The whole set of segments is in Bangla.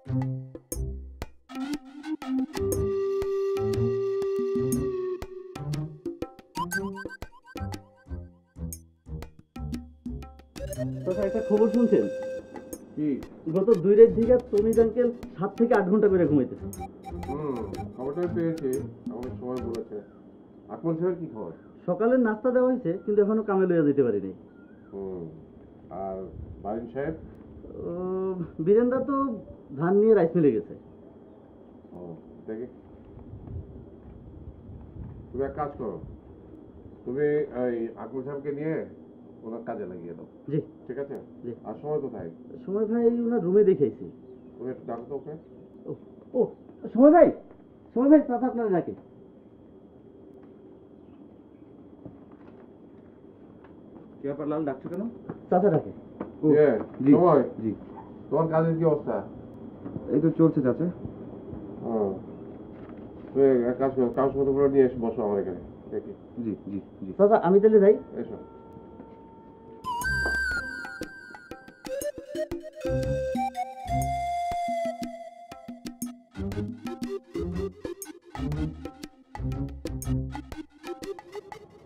একটা খবর শুনছেন? কি? গত 2 রাত থেকে তমিজ আঙ্কেল 7 থেকে 8 ঘন্টা করে ঘুমাইতেছে। খবরটা পেয়েছি, আমাকে সময় বলেছে। আকমল সাহেব কি খবর? সকালের নাস্তা দেওয়া হয়েছে, কিন্তু এখনো কামে লইয়া যেতে পারিনি। আর বারিন সাহেব? বীরেন্দা তো ধান নিয়ে রাইস মিলে গেছে। দেখি, তুমি এক কাজ করো, তুমি এই আকমল সাহেবকে নিয়ে ওনার কাজে লাগিয়ে দাও। জি ঠিক আছে। জি। আর সময় কোথায়? সময় ভাই ওনার রুমে দেখেছি। তুমি একটু ডাকো তো ওকে। ও সময় ভাই, সময় ভাই চাচা আপনারা ডাকে। কি ব্যাপার লাল, ডাকছো কেন? চাচা ডাকে। সময়, জি তোমার কাজের কি অবস্থা? এই তো চলছে চাচা। তুমি এক কাজ করো, কাগজপত্রগুলো নিয়ে এসে বসো আমার এখানে দেখি। জি জি জি। চাচা আমি তাহলে যাই। এসো।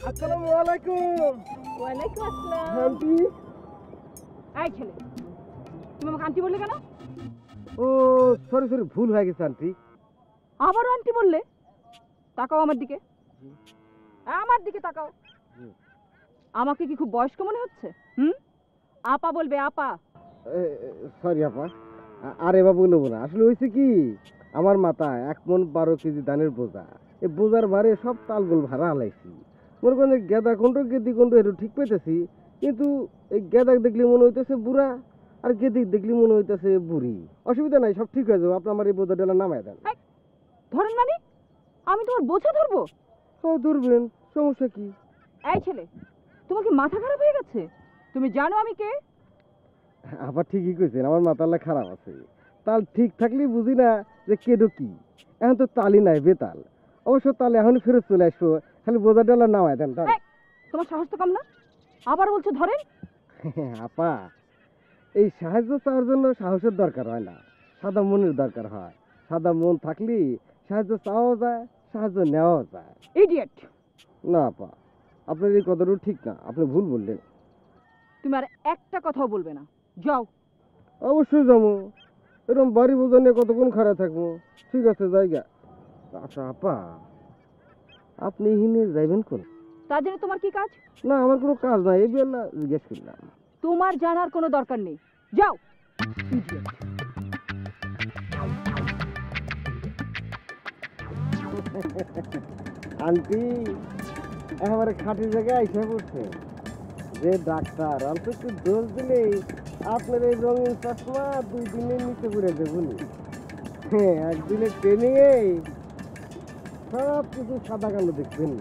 আসসালামু আলাইকুম। ওয়ালাইকুম আসসালাম। আন্টি। এই ছেলে, তুমি আমাকে আন্টি বললে কেন? ও সরি সরি, ভুল হয়ে গেছে আন্টি। আবারও আন্টি বললে? তাকাও আমার দিকে, আমার দিকে তাকাও। আমাকে কি খুব বয়স্ক মনে হচ্ছে? আপা বলবে, আপা। সরি আপা, আরে বাবু নেবো না। আসলে হয়েছে কি, আমার মাথায় 1 মণ 12 কেজি ধানের বোঝা, এই বোঝার ভারে সব তালগোল ভাড়া হালাইছি। মনে করেন গেদা কোনটো গেদি কোনটো একটু ঠিক পাইতেছি, কিন্তু এই গেদাক দেখলে মনে হইতেছে বুড়া, আর গেদিক দেখলে মনে হইতেছে বুড়ি। অসুবিধা নাই, সব ঠিক হয়ে যাবে। আপনি আমার এই বোঝা ডেলা নামায় দেন। ধরেন মানে আমি তোমার বোঝা ধরবো? ও ধরবেন, সমস্যা কি? এই ছেলে, তোমার কি মাথা খারাপ হয়ে গেছে? তুমি জানো আমি কে? আবার ঠিকই কইছেন, আমার মাথাল্লা খারাপ আছে। তাল ঠিক থাকলেই বুঝি না যে কেডো কি। এখন তো তালি নাই, বেতাল। অবশ্য তালে এখন ফেরত চলে আসবো, খালি বোঝা ডেলা নামায় দেন। তোমার সাহস তো কম না, আবার বলছো ধরেন। আপা, এই সাহায্য চাওয়ার জন্য সাহসের দরকার হয় না, সাদা মনের দরকার হয়। সাদা মন থাকলেই সাহায্য চাওয়াও যায়, সাহায্য নেওয়াও যায়। ইডিয়েট। না আপা, আপনার এই কথাটা ঠিক না, আপনি ভুল বললেন। তুমি আর একটা কথাও বলবে না, যাও। অবশ্যই যাবো, এরকম বাড়ি বোঝা নিয়ে কতক্ষণ খারাপ থাকবো। ঠিক আছে, জায়গা। আচ্ছা আপা, আপনি হিনে যাইবেন কোন? তার জন্য তোমার কি কাজ? না, আমার কোনো কাজ নাই, এই বেলা জিজ্ঞেস করলাম। তোমার জানার কোনো দরকার নেই, যাও। Idiot. আন্টি একেবারে খাঁটি জায়গায় এসে পড়ছে। যে ডাক্তার অল্প একটু দোষ দিলেই আপনার এই রঙিন চশমা 2 দিনের নিচে ঘুরে দেবুনি। হ্যাঁ, একদিনের ট্রেনিংয়ে সব কিছু সাদা কালো দেখবেন।